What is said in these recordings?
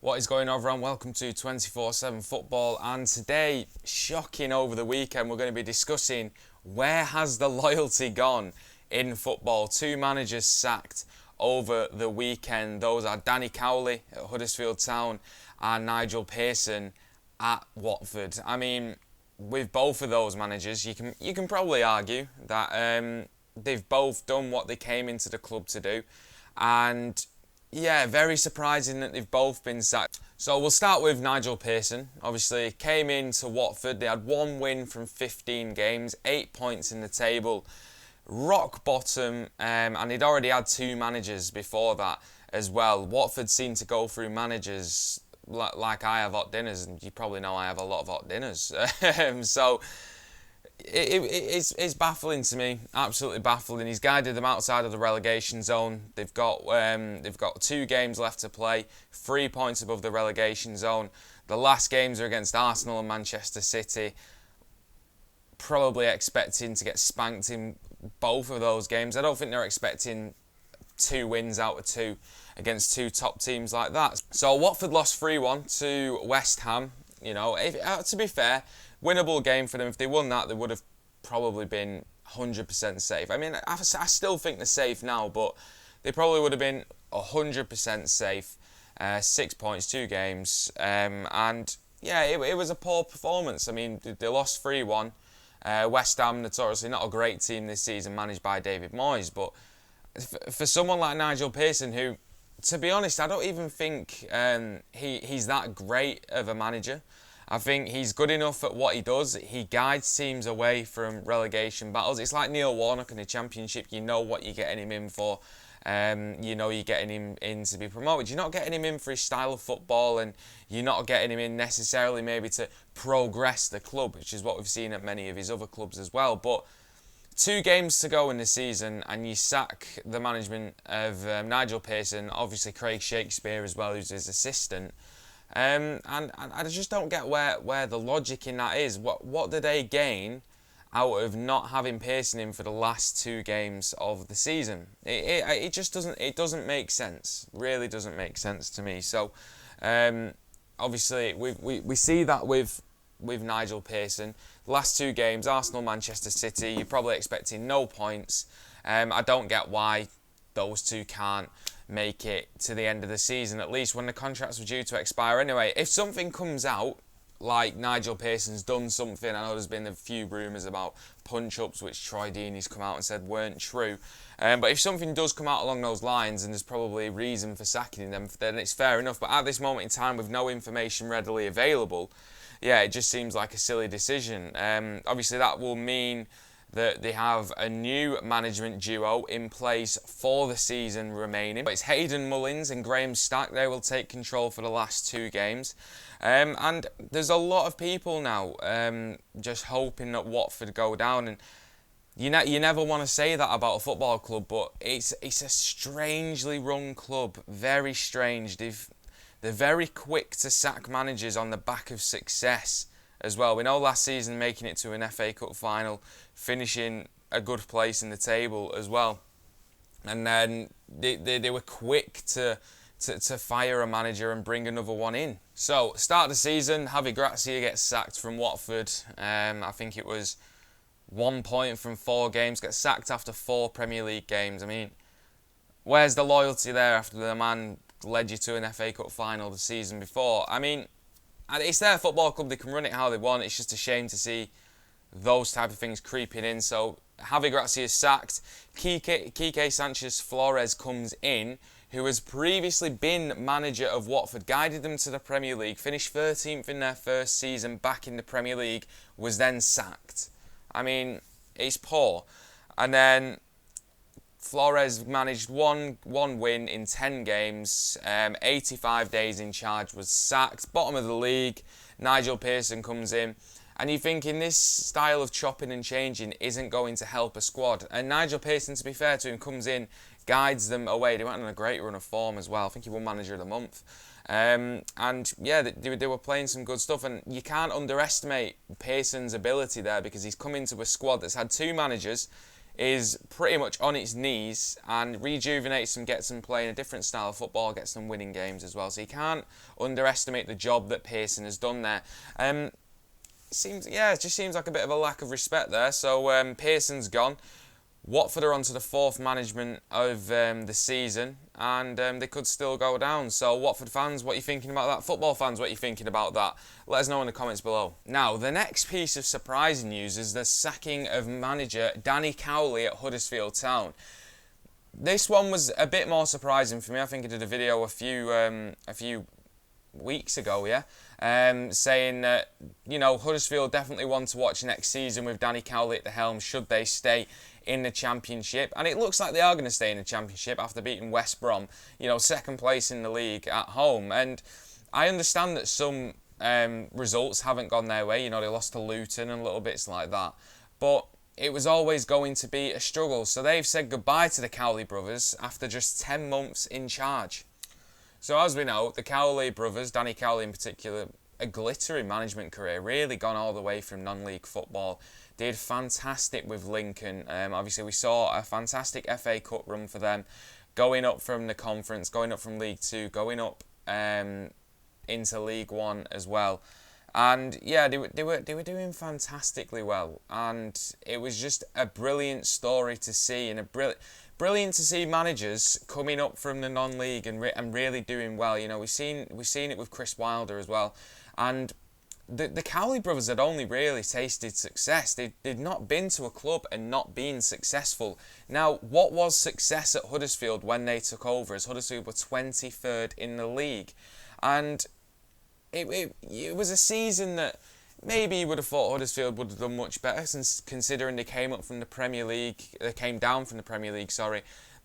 What is going on, everyone? Welcome to 24/7 Football, and today, shocking over the weekend, we're going to be discussing where has the loyalty gone in football. Two managers sacked over the weekend. Those are Danny Cowley at Huddersfield Town and Nigel Pearson at Watford. I mean, with both of those managers, you can probably argue that they've both done what they came into the club to do, and yeah, very surprising that they've both been sacked. So we'll start with Nigel Pearson. Obviously, came into Watford. They had one win from 15 games, 8 points in the table, rock bottom, and he'd already had two managers before that as well. Watford seemed to go through managers like I have hot dinners, and you probably know I have a lot of hot dinners. So it's baffling to me, absolutely baffling. He's guided them outside of the relegation zone. They've got 2 games left to play, 3 points above the relegation zone. The last games are against Arsenal and Manchester City. Probably expecting to get spanked in both of those games. I don't think they're expecting 2 wins out of 2 against 2 top teams like that. So Watford lost 3-1 to West Ham. You know, to be fair, winnable game for them. If they won that, they would have probably been 100% safe. I mean, I still think they're safe now, but they probably would have been 100% safe. 6 points, 2 games. And yeah, it was a poor performance. I mean, they lost 3-1. West Ham, notoriously not a great team this season, managed by David Moyes. But for someone like Nigel Pearson, who, to be honest, I don't even think he's that great of a manager. I think he's good enough at what he does. He guides teams away from relegation battles. It's like Neil Warnock in the Championship. You know what you're getting him in for. You know you're getting him in to be promoted. You're not getting him in for his style of football, and you're not getting him in necessarily maybe to progress the club, which is what we've seen at many of his other clubs as well. But 2 games to go in the season, and you sack the management of Nigel Pearson, obviously Craig Shakespeare as well, who's his assistant. And I just don't get where the logic in that is. What do they gain out of not having Pearson in for the last 2 games of the season? It just doesn't make sense. Really doesn't make sense to me. So obviously we see that with Nigel Pearson. Last 2 games, Arsenal, Manchester City, you're probably expecting no points. I don't get why those 2 can't make it to the end of the season, at least when the contracts were due to expire anyway. If something comes out, like Nigel Pearson's done something, I know there's been a few rumours about punch-ups, which Troy Deeney's come out and said weren't true. But if something does come out along those lines, and there's probably a reason for sacking them, then it's fair enough. But at this moment in time, with no information readily available, yeah, it just seems like a silly decision. Obviously, that will mean that they have a new management duo in place for the season remaining. But it's Hayden Mullins and Graham Stack. They will take control for the last 2 games. And there's a lot of people now just hoping that Watford go down. And you never want to say that about a football club, but it's a strangely run club. Very strange. They're very quick to sack managers on the back of success as well. We know last season making it to an FA Cup final, finishing a good place in the table as well. And then they were quick to fire a manager and bring another one in. So, start of the season, Javi Gracia gets sacked from Watford. I think it was 1 point from 4 games, gets sacked after 4 Premier League games. I mean, where's the loyalty there after the man led you to an FA Cup final the season before? I mean, it's their football club, they can run it how they want. It's just a shame to see those type of things creeping in. So Javi Gracia is sacked. Quique Sanchez Flores comes in, who has previously been manager of Watford, guided them to the Premier League, finished 13th in their first season back in the Premier League, was then sacked. I mean, it's poor. And then Flores managed one win in 10 games, 85 days in charge, was sacked, bottom of the league. Nigel Pearson comes in, and you're thinking this style of chopping and changing isn't going to help a squad. And Nigel Pearson, to be fair to him, comes in, guides them away. They went on a great run of form as well. I think he won Manager of the Month. And yeah, they were playing some good stuff, and you can't underestimate Pearson's ability there, because he's come into a squad that's had 2 managers is pretty much on its knees and rejuvenates them, gets them playing a different style of football, gets them winning games as well. So you can't underestimate the job that Pearson has done there. It just seems like a bit of a lack of respect there. So Pearson's gone. Watford are on to the fourth management of the season, and they could still go down. So Watford fans, what are you thinking about that? Football fans, what are you thinking about that? Let us know in the comments below. Now, the next piece of surprising news is the sacking of manager Danny Cowley at Huddersfield Town. This one was a bit more surprising for me. I think I did a video a few weeks ago, saying that, Huddersfield definitely want to watch next season with Danny Cowley at the helm should they stay in the Championship. And it looks like they are going to stay in the Championship after beating West Brom, second place in the league at home. And I understand that some results haven't gone their way. They lost to Luton and little bits like that. But it was always going to be a struggle. So they've said goodbye to the Cowley brothers after just 10 months in charge. So as we know, the Cowley brothers, Danny Cowley in particular, a glittering management career, really gone all the way from non-league football. Did fantastic with Lincoln. Obviously, we saw a fantastic FA Cup run for them, going up from the Conference, going up from League 2, going up into League 1 as well. And yeah, they were doing fantastically well, and it was just a brilliant story to see, and brilliant to see managers coming up from the non-league and really doing well. We've seen it with Chris Wilder as well, and the Cowley brothers had only really tasted success. They'd not been to a club and not been successful. Now, what was success at Huddersfield when they took over? As Huddersfield were 23rd in the league, and it was a season that maybe you would have thought Huddersfield would have done much better, since considering they came up from the Premier League, they came down from the Premier League,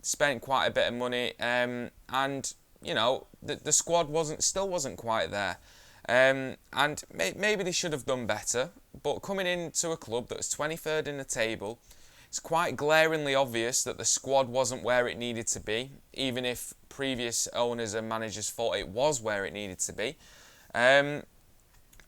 spent quite a bit of money, and the squad still wasn't quite there, and maybe they should have done better. But coming into a club that was 23rd in the table, it's quite glaringly obvious that the squad wasn't where it needed to be, even if previous owners and managers thought it was where it needed to be. And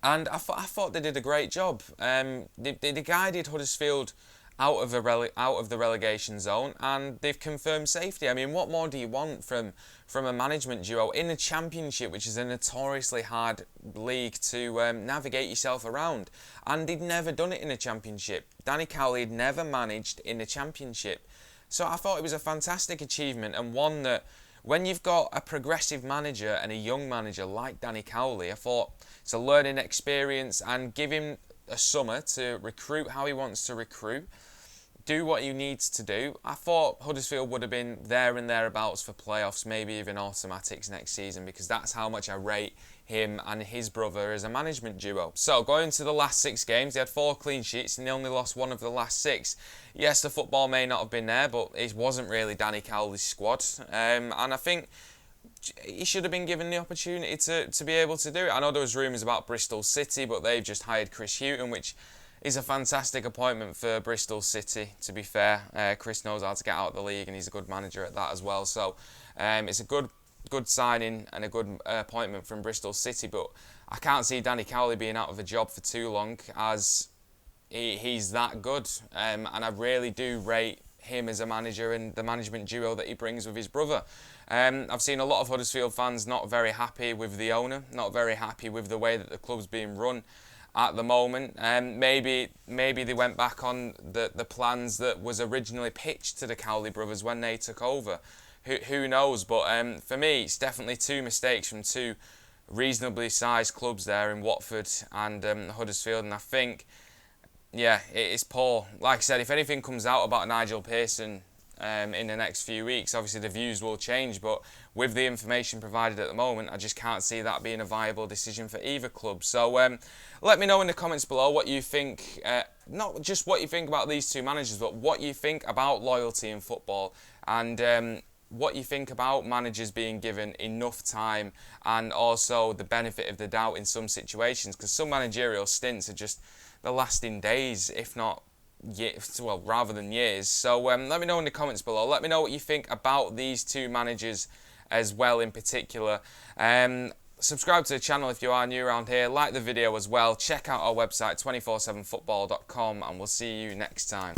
I thought they did a great job. They guided Huddersfield out of the relegation zone, and they've confirmed safety. I mean, what more do you want from a management duo in the Championship, which is a notoriously hard league to navigate yourself around? And he'd never done it in the Championship. Danny Cowley had never managed in the Championship. So I thought it was a fantastic achievement, and one that, when you've got a progressive manager and a young manager like Danny Cowley, I thought it's a learning experience, and give him a summer to recruit how he wants to recruit, do what he needs to do. I thought Huddersfield would have been there and thereabouts for playoffs, maybe even automatics next season, because that's how much I rate him and his brother as a management duo. So going to the last 6 games, they had 4 clean sheets and they only lost 1 of the last 6. Yes, the football may not have been there, but it wasn't really Danny Cowley's squad, and I think he should have been given the opportunity to be able to do it. I know there was rumours about Bristol City, but they've just hired Chris Hughton, which is a fantastic appointment for Bristol City, to be fair. Chris knows how to get out of the league, and he's a good manager at that as well. So it's a good signing and a good appointment from Bristol City, but I can't see Danny Cowley being out of a job for too long, as he's that good, and I really do rate him as a manager and the management duo that he brings with his brother. I've seen a lot of Huddersfield fans not very happy with the owner, not very happy with the way that the club's being run at the moment. Maybe they went back on the plans that was originally pitched to the Cowley brothers when they took over. Who knows? But for me, it's definitely 2 mistakes from 2 reasonably sized clubs there in Watford and Huddersfield, and I think, yeah, it is poor. Like I said, if anything comes out about Nigel Pearson in the next few weeks, obviously the views will change, but with the information provided at the moment, I just can't see that being a viable decision for either club. So let me know in the comments below what you think, not just what you think about these 2 managers, but what you think about loyalty in football, and what you think about managers being given enough time, and also the benefit of the doubt in some situations, because some managerial stints are just, they're lasting days, if not years, well, rather than years. So let me know in the comments below. Let me know what you think about these 2 managers as well in particular. Subscribe to the channel if you are new around here. Like the video as well. Check out our website 247football.com, and we'll see you next time.